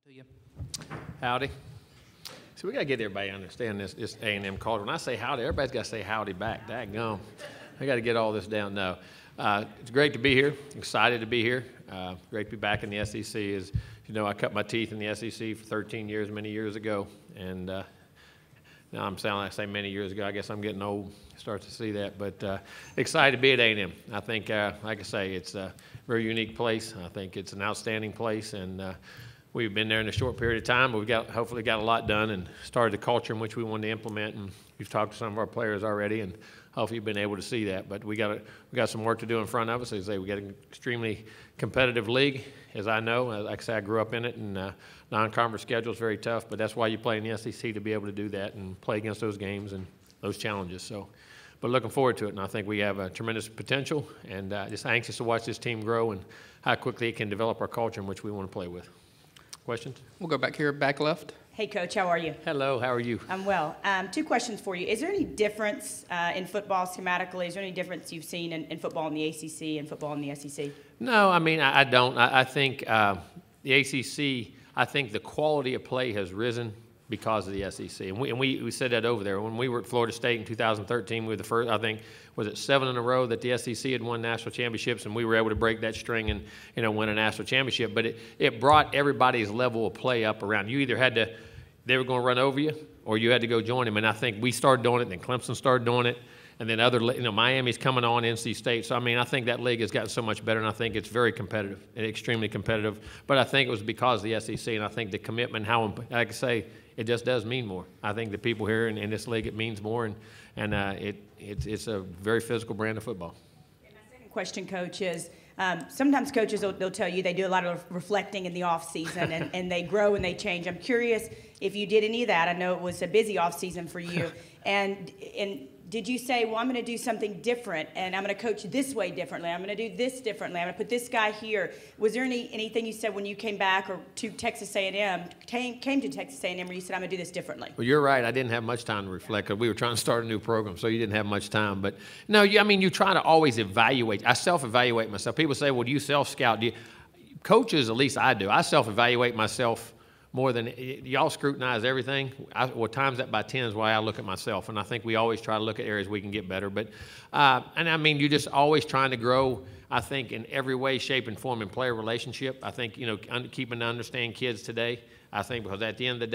To you. Howdy. So we got to get everybody to understand this A&M culture. When I say howdy, everybody's got to say howdy back. Daggum. I got to get all this down. No. It's great to be here. Excited to be here. Great to be back in the SEC. As you know, I cut my teeth in the SEC for 13 years, many years ago. And now I'm sounding like I say many years ago. I guess I'm getting old. Start to see that. But excited to be at A&M. I think, like I say, it's a very unique place. I think it's an outstanding place. And we've been there in a short period of time, but we've hopefully got a lot done and started the culture in which we wanted to implement. And we've talked to some of our players already, and hopefully you've been able to see that. But we got some work to do in front of us. As I say, we got an extremely competitive league, as I know. Like I say, I grew up in it, and non-conference schedule is very tough. But that's why you play in the SEC, to be able to do that and play against those games and those challenges. So, but looking forward to it, and I think we have a tremendous potential, and just anxious to watch this team grow and how quickly it can develop our culture in which we want to play with. Questions? We'll go back here, back left. Hey, Coach, how are you? Hello, how are you? I'm well. Two questions for you. Is there any difference in football schematically? Is there any difference you've seen in football in the ACC and football in the SEC? No, I mean, I don't. I think the ACC, I think the quality of play has risen because of the SEC. And we said that over there. When we were at Florida State in 2013, we were the first, I think, was it 7 in a row that the SEC had won national championships, and we were able to break that string and, win a national championship. But it brought everybody's level of play up around. You either had to, they were going to run over you, or you had to go join them. And I think we started doing it, then Clemson started doing it, and then Miami's coming on, NC State. So, I mean, I think that league has gotten so much better, and I think it's very competitive and extremely competitive. But I think it was because of the SEC, and I think the commitment, like I say, it just does mean more. I think the people here in this league, it means more, and it's a very physical brand of football. And my second question, Coach, is sometimes coaches, they'll tell you they do a lot of reflecting in the off season, and they grow and they change. I'm curious if you did any of that. I know it was a busy off season for you, and did you say, well, I'm going to do something different, and I'm going to coach this way differently, I'm going to do this differently, I'm going to put this guy here? Was there anything you said when you came back or to Texas A&M, came to Texas A&M, where you said, I'm going to do this differently? Well, you're right. I didn't have much time to reflect because we were trying to start a new program, so you didn't have much time. But, no, you try to always evaluate. I self-evaluate myself. People say, well, do you self-scout? Coaches, at least I do. I self-evaluate myself more than y'all scrutinize everything. Times that by 10 is why I look at myself, and I think we always try to look at areas we can get better. But and I mean, you're just always trying to grow. I think in every way, shape, and form in player relationship. I think keeping to understand kids today. I think because at the end of the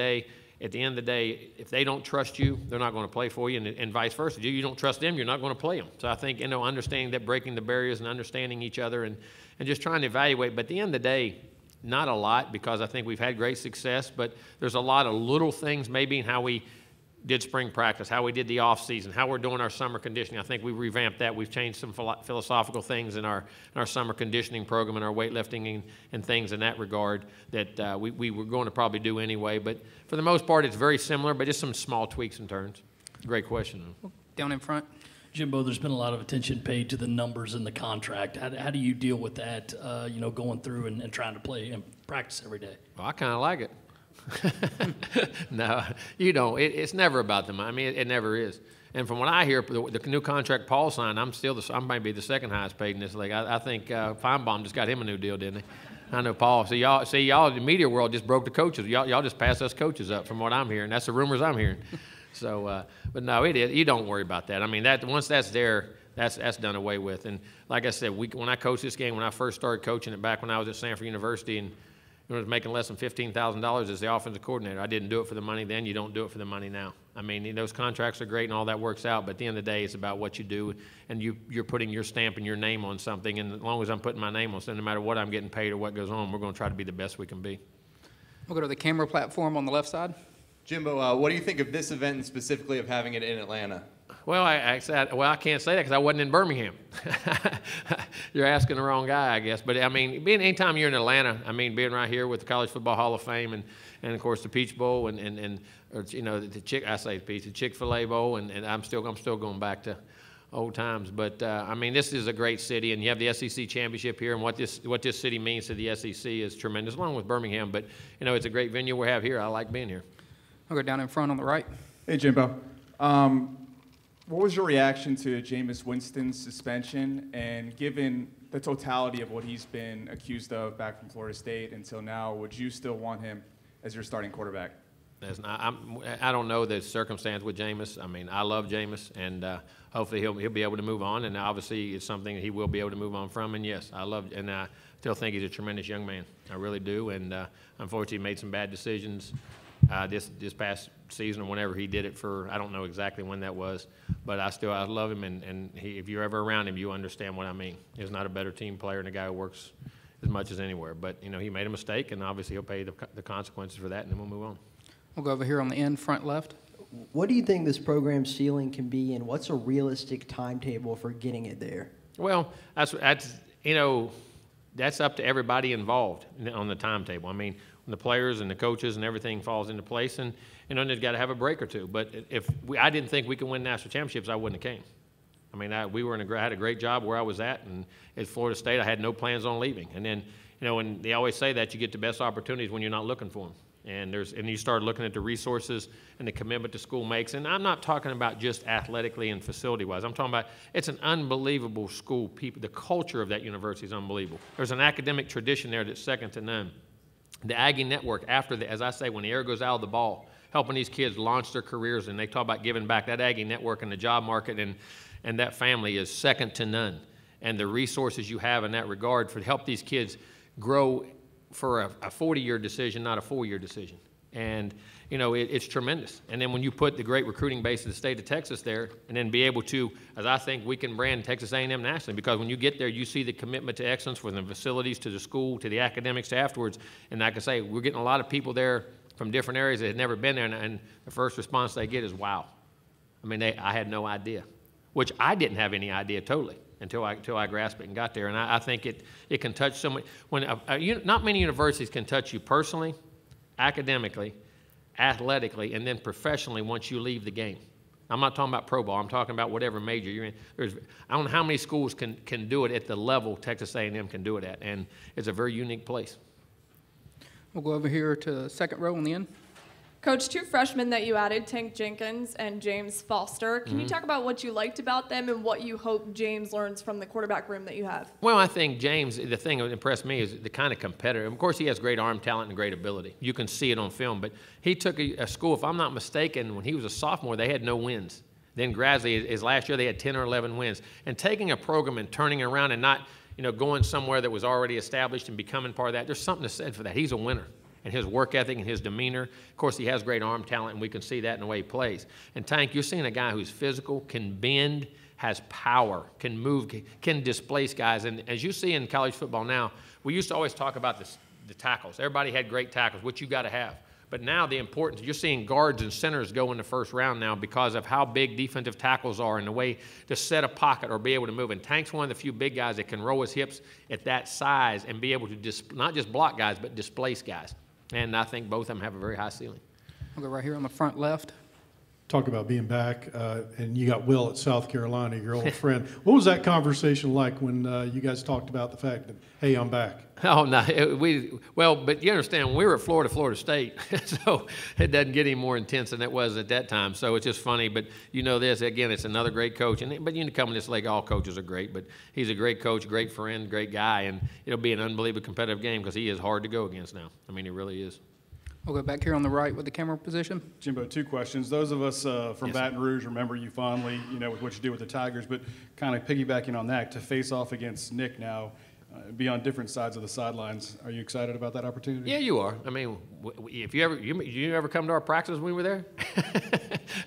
day, if they don't trust you, they're not going to play for you, and vice versa. You don't trust them, you're not going to play them. So I think understanding that, breaking the barriers, and understanding each other, and just trying to evaluate. But at the end of the day, not a lot, because I think we've had great success, but there's a lot of little things maybe in how we did spring practice, how we did the off season, how we're doing our summer conditioning. I think we revamped that. We've changed some philosophical things in our summer conditioning program and our weightlifting and things in that regard that we were going to probably do anyway. But for the most part, it's very similar, but just some small tweaks and turns. Great question. Down in front. Jimbo, there's been a lot of attention paid to the numbers in the contract. How do you deal with that, going through and trying to play and practice every day? Well, I kind of like it. No, you don't. It's never about them. I mean, it never is. And from what I hear, the new contract Paul signed, I might be the second highest paid in this league. I think Feinbaum just got him a new deal, didn't he? I know Paul. So y'all, the media world just broke the coaches. Y'all just passed us coaches up, from what I'm hearing. That's the rumors I'm hearing. So, but no, it is. You don't worry about that. I mean, once that's there, that's done away with. And like I said, when I coached this game, when I first started coaching it back when I was at Stanford University, and I was making less than $15,000 as the offensive coordinator, I didn't do it for the money then. You don't do it for the money now. I mean, those contracts are great and all that works out, but at the end of the day, it's about what you do, and you're putting your stamp and your name on something. And as long as I'm putting my name on something, no matter what I'm getting paid or what goes on, we're going to try to be the best we can be. We'll go to the camera platform on the left side. Jimbo, what do you think of this event and specifically of having it in Atlanta? Well, I can't say that because I wasn't in Birmingham. You're asking the wrong guy, I guess. But, I mean, anytime you're in Atlanta, I mean, being right here with the College Football Hall of Fame and of course, the Peach Bowl the Chick-fil-A Bowl, and I'm still going back to old times. But, I mean, this is a great city, and you have the SEC championship here, and what this city means to the SEC is tremendous, along with Birmingham. But, it's a great venue we have here. I like being here. I'll go down in front on the right. Hey, Jimbo. What was your reaction to Jameis Winston's suspension? And given the totality of what he's been accused of back from Florida State until now, would you still want him as your starting quarterback? I don't know the circumstance with Jameis. I mean, I love Jameis, and hopefully he'll be able to move on. And obviously, it's something that he will be able to move on from. And yes, I still think he's a tremendous young man. I really do. And unfortunately, he made some bad decisions this past season or whenever he did it for. I don't know exactly when that was, but I love him. And if you're ever around him, you understand what I mean. He's not a better team player and a guy who works as much as anywhere. But he made a mistake, and obviously he'll pay the consequences for that, and then we'll move on. We'll go over here on the end, front left. What do you think this program's ceiling can be, and what's a realistic timetable for getting it there? Well, that's up to everybody involved on the timetable. I mean, when the players and the coaches and everything falls into place, and they've got to have a break or two. But I didn't think we could win national championships, I wouldn't have came. I mean, I had a great job where I was at, and at Florida State, I had no plans on leaving. And then, when they always say that you get the best opportunities when you're not looking for them. And you start looking at the resources and the commitment the school makes. And I'm not talking about just athletically and facility-wise. I'm talking about it's an unbelievable school. The culture of that university is unbelievable. There's an academic tradition there that's second to none. The Aggie Network, as I say, when the air goes out of the ball, helping these kids launch their careers, and they talk about giving back, that Aggie Network and the job market and that family is second to none. And the resources you have in that regard to help these kids grow for a 40-year decision, not a 4-year decision. And, it's tremendous. And then when you put the great recruiting base of the state of Texas there, and then be able to, as I think we can brand Texas A&M nationally, because when you get there, you see the commitment to excellence from the facilities to the school to the academics to afterwards. And like I say, we're getting a lot of people there from different areas that had never been there, and the first response they get is, wow. I mean, I had no idea, which I didn't have any idea totally until I grasped it and got there. And I think it can touch so much. Not many universities can touch you personally, academically, athletically, and then professionally once you leave the game. I'm not talking about pro ball. I'm talking about whatever major you're in. I don't know how many schools can do it at the level Texas A&M can do it at, and it's a very unique place. We'll go over here to the second row on the end. Coach, 2 freshmen that you added, Tank Jenkins and James Foster. Can you talk about what you liked about them and what you hope James learns from the quarterback room that you have? Well, I think James, the thing that impressed me is the kind of competitor. Of course, he has great arm talent and great ability. You can see it on film. But he took a school, if I'm not mistaken, when he was a sophomore, they had no wins. Then gradually, his last year, they had 10 or 11 wins. And taking a program and turning around and not going somewhere that was already established and becoming part of that, there's something to say for that. He's a winner. And his work ethic and his demeanor. Of course, he has great arm talent, and we can see that in the way he plays. And Tank, you're seeing a guy who's physical, can bend, has power, can move, can displace guys. And as you see in college football now, we used to always talk about the tackles. Everybody had great tackles, which you got to have. But now the importance, you're seeing guards and centers go in the first round now because of how big defensive tackles are and the way to set a pocket or be able to move. And Tank's one of the few big guys that can roll his hips at that size and be able to not just block guys, but displace guys. And I think both of them have a very high ceiling. We'll go right here on the front left. Talk about being back, and you got Will at South Carolina, your old friend. What was that conversation like when you guys talked about the fact that, hey, I'm back? Oh, no. But you understand, we were at Florida State, so it doesn't get any more intense than it was at that time. So it's just funny. But this, again, it's another great coach. But come in this league, all coaches are great. But he's a great coach, great friend, great guy. And it'll be an unbelievable competitive game because he is hard to go against now. I mean, he really is. We'll go back here on the right with the camera position. Jimbo, 2 questions. Those of us from Baton Rouge remember you fondly, with what you did with the Tigers, but kind of piggybacking on that, to face off against Nick now, be on different sides of the sidelines. Are you excited about that opportunity? Yeah, you are. I mean, if you ever come to our practice when we were there?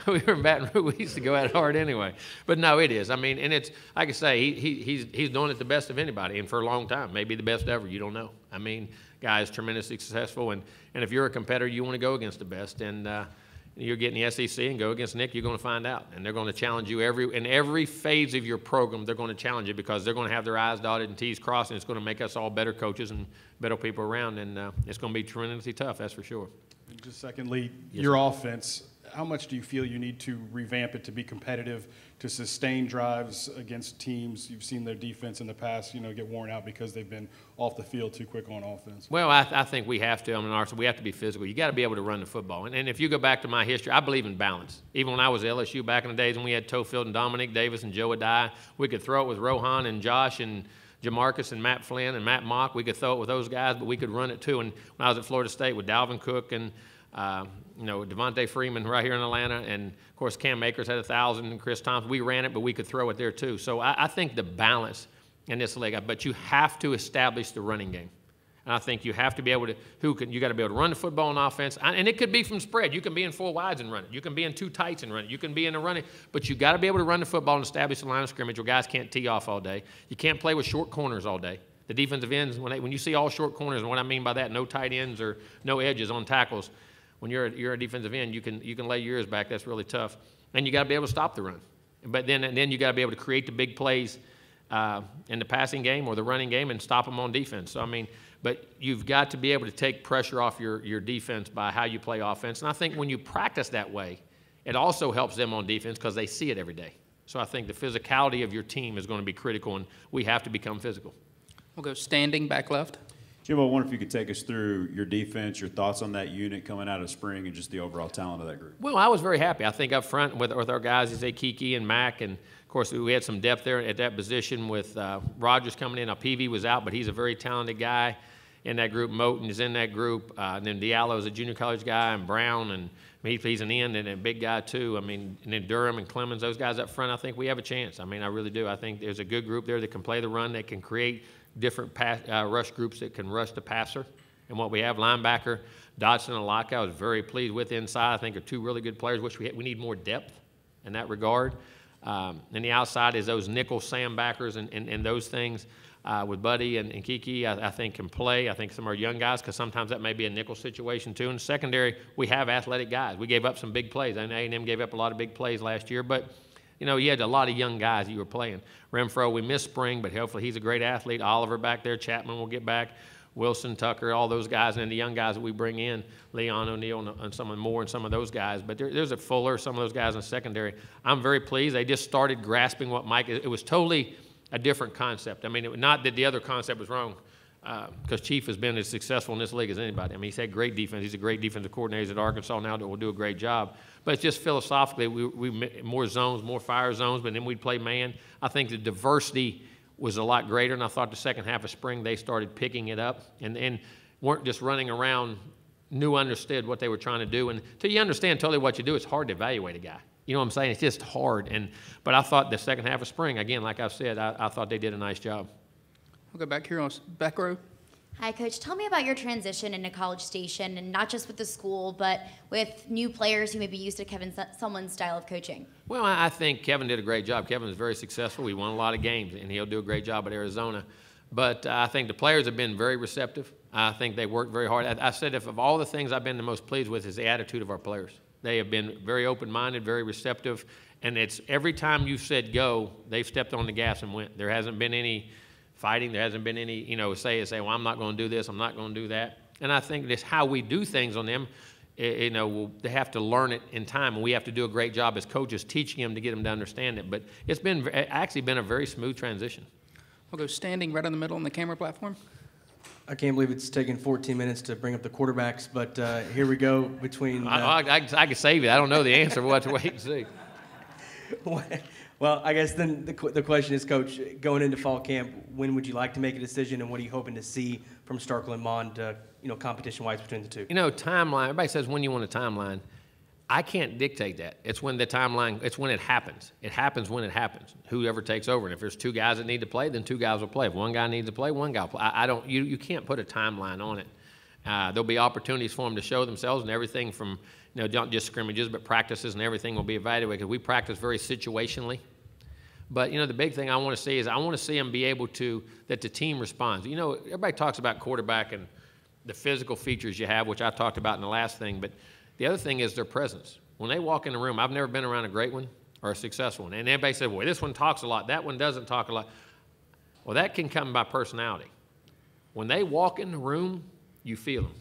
We were in Baton Rouge. We used to go at it hard anyway. But no, it is. I mean, and it's like I say, he's doing it the best of anybody, and for a long time, maybe the best ever. You don't know. I mean, guy is tremendously successful, and if you're a competitor, you want to go against the best, and you're getting the SEC and go against Nick, you're going to find out, and they're going to challenge you in every phase of your program. They're going to challenge you because they're going to have their I's dotted and T's crossed, and it's going to make us all better coaches and better people around, and it's going to be tremendously tough, that's for sure. And just secondly, your offense, how much do you feel you need to revamp it to be competitive, to sustain drives against teams? You've seen their defense in the past, get worn out because they've been off the field too quick on offense. Well, I think we have to. We have to be physical. You got to be able to run the football. And if you go back to my history, I believe in balance. Even when I was at LSU back in the days when we had Tofield and Dominic Davis and Joe Adai, we could throw it with Rohan and Josh and Jamarcus and Matt Flynn and Matt Mock. We could throw it with those guys, but we could run it too. And when I was at Florida State with Dalvin Cook and Devontae Freeman right here in Atlanta, and of course Cam Akers had 1,000 and Chris Thompson. We ran it, but we could throw it there too. So I think the balance in this league, but you have to establish the running game. And I think you have to be able to, you got to be able to run the football on offense. And it could be from spread. You can be in 4 wides and run it. You can be in 2 tights and run it. You can be in a running. But you got to be able to run the football and establish the line of scrimmage where guys can't tee off all day. You can't play with short corners all day. The defensive ends, when you see all short corners, and what I mean by that, no tight ends or no edges on tackles, when you're a defensive end, you can lay your ears back. That's really tough. And you got to be able to stop the run. But then you got to be able to create the big plays in the passing game or the running game and stop them on defense. So, but you've got to be able to take pressure off your defense by how you play offense. And I think when you practice that way, it also helps them on defense because they see it every day. So I think the physicality of your team is going to be critical, and we have to become physical. We'll go standing back left. Jimbo, I wonder if you could take us through your defense, your thoughts on that unit coming out of spring, and just the overall talent of that group. Well, I was very happy. I think up front with our guys, Kiki and Mack, and of course we had some depth there at that position with Rogers coming in. Now PV was out, but he's a very talented guy in that group. Moten is in that group. And then Diallo is a junior college guy, and Brown, and he's an end and a big guy too. And then Durham and Clemens, those guys up front, I think we have a chance. I really do. I think there's a good group there that can play the run, that can create different rush groups that can rush the passer. And what we have, linebacker, Dodson and Locke, I was very pleased with inside. I think are 2 really good players, which we need more depth in that regard. And the outside is those nickel Sam backers and those things. With Buddy and Kiki, I think can play. I think some of our young guys, because sometimes that may be a nickel situation too. In the secondary, we have athletic guys. We gave up some big plays. I know A&M gave up a lot of big plays last year, but you had a lot of young guys that you were playing. Renfro, we missed spring, but hopefully he's a great athlete. Oliver back there, Chapman will get back. Wilson, Tucker, all those guys, and the young guys that we bring in, Leon O'Neal and someone more and some of those guys. But there's a Fuller, some of those guys in the secondary. I'm very pleased. They just started grasping what Mike is. It was totally a different concept. Not that the other concept was wrong, because Chief has been as successful in this league as anybody. He's had great defense. He's a great defensive coordinator. He's at Arkansas now that will do a great job. But it's just philosophically, we more zones, more fire zones, but then we'd play man. I think the diversity was a lot greater, and I thought the second half of spring they started picking it up and weren't just running around, understood what they were trying to do. And until you understand totally what you do, it's hard to evaluate a guy. You know what I'm saying? It's just hard. But I thought the second half of spring, again, like I've said, I thought they did a nice job. We'll go back here on back row. Hi, Coach. Tell me about your transition into College Station, and not just with the school, but with new players who may be used to Kevin Sumlin's style of coaching. Well, I think Kevin did a great job. Kevin was very successful. He won a lot of games, and he'll do a great job at Arizona. But I think the players have been very receptive. I think they worked very hard. I said if of all the things I've been the most pleased with is the attitude of our players. They have been very open-minded, very receptive, and it's every time you said go, they've stepped on the gas and went. There hasn't been any fighting. There hasn't been any, say, well, I'm not going to do this, I'm not going to do that. And I think that's how we do things on them. They have to learn it in time, and we have to do a great job as coaches teaching them to get them to understand it. But it's actually been a very smooth transition. We'll go standing right in the middle on the camera platform. I can't believe it's taken 14 minutes to bring up the quarterbacks, but here we go between... I can save it. I don't know the answer. We'll have to wait and see. Well, I guess then the question is, Coach, going into fall camp, when would you like to make a decision, and what are you hoping to see from Starkville and Mond, competition-wise between the two? Timeline. Everybody says when you want a timeline. I can't dictate that. It's when the timeline. It's when it happens. It happens when it happens. Whoever takes over, and if there's 2 guys that need to play, then 2 guys will play. If 1 guy needs to play, 1 guy will play. I don't. You can't put a timeline on it. There'll be opportunities for them to show themselves, and everything from not just scrimmages, but practices and everything will be evaluated. We practice very situationally. But the big thing I want to see is I want to see them be able to that the team responds. Everybody talks about quarterback and the physical features you have, which I talked about in the last thing, but the other thing is their presence. When they walk in the room, I've never been around a great one or a successful one. And everybody said, well, this one talks a lot, that one doesn't talk a lot. Well, that can come by personality. When they walk in the room, you feel them.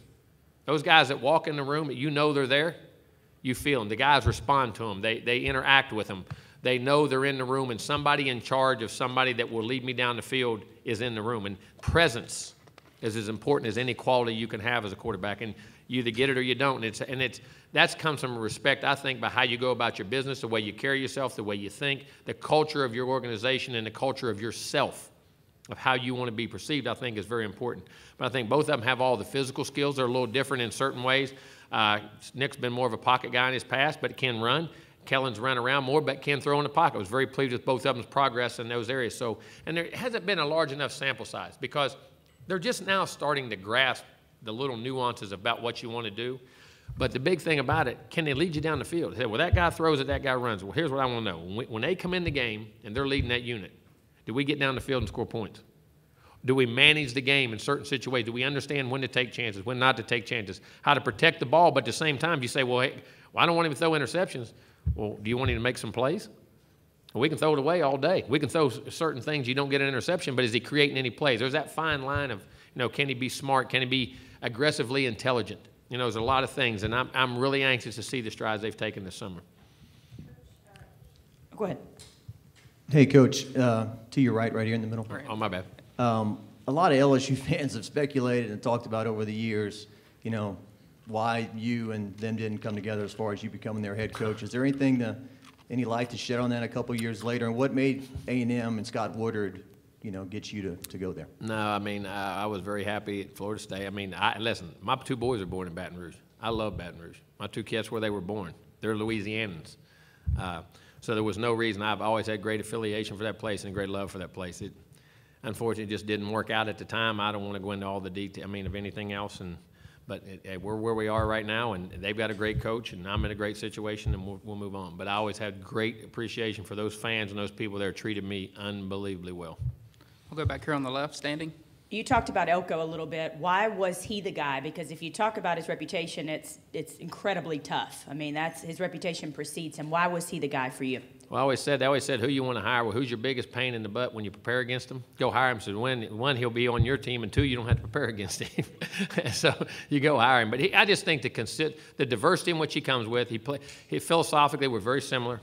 Those guys that walk in the room, they're there, you feel them. The guys respond to them. They interact with them. They know they're in the room, and somebody in charge of somebody that will lead me down the field is in the room. And presence is as important as any quality you can have as a quarterback. And you either get it or you don't. That comes from respect, I think, by how you go about your business, the way you carry yourself, the way you think, the culture of your organization, and the culture of yourself. of how you want to be perceived, I think is very important. But I think both of them have all the physical skills. They're a little different in certain ways. Nick's been more of a pocket guy in his past, but can run. Kellen's run around more, but can throw in the pocket. I was very pleased with both of them's progress in those areas. So, and there hasn't been a large enough sample size because they're just now starting to grasp the little nuances about what you want to do. But the big thing about it, can they lead you down the field? Say, well, that guy throws it, that guy runs. Well, here's what I want to know. When they come in the game and they're leading that unit, do we get down the field and score points? Do we manage the game in certain situations? Do we understand when to take chances, when not to take chances, how to protect the ball? But at the same time, you say, well, hey, I don't want him to throw interceptions. Well, do you want him to make some plays? Well, we can throw it away all day. We can throw certain things. You don't get an interception, but is he creating any plays? There's that fine line of, can he be smart? Can he be aggressively intelligent? There's a lot of things, and I'm really anxious to see the strides they've taken this summer. Go ahead. Hey, Coach, to your right here in the middle. Oh, my bad. A lot of LSU fans have speculated and talked about over the years, why you and them didn't come together as far as you becoming their head coach. Is there any light to shed on that a couple of years later? And what made A&M and Scott Woodard, get you to go there? No, I was very happy at Florida State. Listen, my two boys are born in Baton Rouge. I love Baton Rouge. My two kids, where they were born. They're Louisianans. So there was no reason. I've always had great affiliation for that place and great love for that place. It, unfortunately, just didn't work out at the time. I don't want to go into all the detail, of anything else. But we're where we are right now, and they've got a great coach, and I'm in a great situation, and we'll move on. But I always had great appreciation for those fans and those people there treated me unbelievably well. We'll go back here on the left, standing. You talked about Elko a little bit. Why was he the guy? Because if you talk about his reputation, it's incredibly tough. That's his reputation precedes him. Why was he the guy for you? Well, they always said, who you want to hire? Well, who's your biggest pain in the butt when you prepare against him? Go hire him. So one, he'll be on your team, and two, you don't have to prepare against him. So you go hire him. But I just think the diversity in which he comes with, philosophically, we're very similar.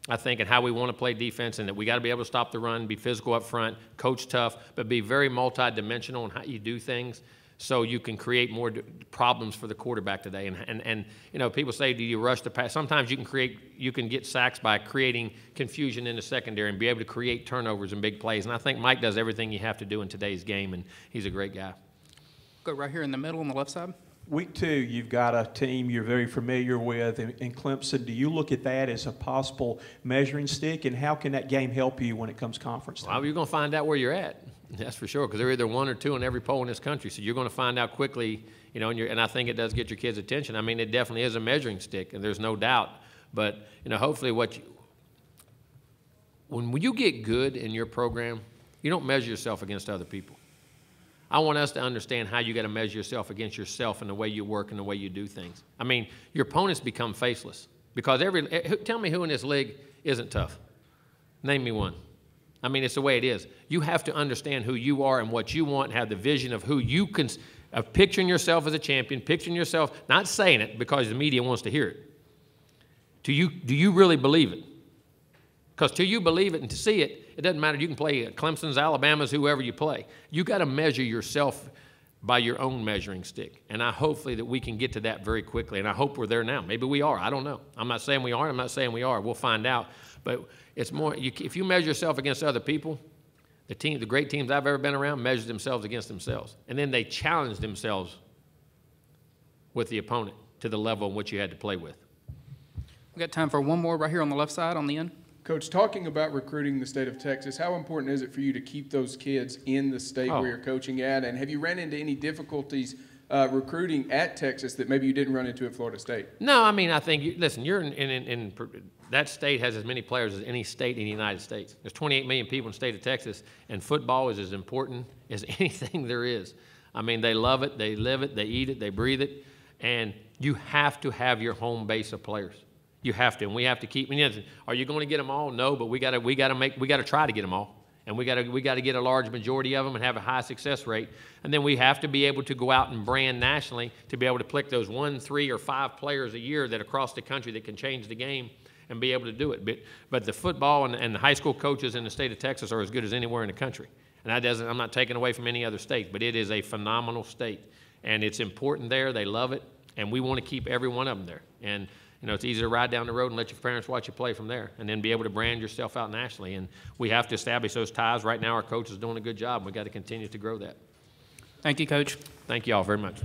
I think, and how we want to play defense, and that we got to be able to stop the run, be physical up front, coach tough, but be very multidimensional in how you do things, so you can create more problems for the quarterback today. And people say, do you rush the pass? Sometimes you can get sacks by creating confusion in the secondary and be able to create turnovers and big plays. And I think Mike does everything you have to do in today's game, and he's a great guy. Go right here in the middle on the left side. Week 2, you've got a team you're very familiar with in Clemson. Do you look at that as a possible measuring stick, and how can that game help you when it comes conference time? Well, you're going to find out where you're at. That's for sure, because they're either 1 or 2 in every poll in this country. So you're going to find out quickly, and I think it does get your kids' attention. It definitely is a measuring stick, and there's no doubt. But, hopefully when you get good in your program, you don't measure yourself against other people. I want us to understand how you got to measure yourself against yourself and the way you work and the way you do things. Your opponents become faceless because tell me who in this league isn't tough. Name me one. It's the way it is. You have to understand who you are and what you want, and have the vision of who you can, of picturing yourself as a champion, picturing yourself, not saying it because the media wants to hear it. Do you really believe it? Because till you believe it and to see it, it doesn't matter. You can play Clemson's, Alabama's, whoever you play. You got to measure yourself by your own measuring stick. And hopefully that we can get to that very quickly. And I hope we're there now. Maybe we are. I don't know. I'm not saying we are. I'm not saying we are. We'll find out. But it's more, if you measure yourself against other people, the great teams I've ever been around measure themselves against themselves. And then they challenge themselves with the opponent to the level in which you had to play with. We've got time for one more right here on the left side on the end. Coach, talking about recruiting the state of Texas, how important is it for you to keep those kids in the state where you're coaching at? And have you ran into any difficulties recruiting at Texas that maybe you didn't run into at Florida State? No, I think, listen, you're in that state has as many players as any state in the United States. There's 28 million people in the state of Texas, and football is as important as anything there is. They love it, they live it, they eat it, they breathe it, and you have to have your home base of players. You have to, and we have to keep. Are you going to get them all? No, but we got to try to get them all, and we got to get a large majority of them and have a high success rate. And then we have to be able to go out and brand nationally to be able to pick those 1, 3, or 5 players a year that across the country that can change the game and be able to do it. But the football and the high school coaches in the state of Texas are as good as anywhere in the country. And I'm not taking away from any other state, but it is a phenomenal state, and it's important there. They love it, and we want to keep every one of them there. And You know, it's easy to ride down the road and let your parents watch you play from there, and then be able to brand yourself out nationally. And we have to establish those ties. Right now, our coach is doing a good job. We've got to continue to grow that. Thank you, Coach. Thank you all very much.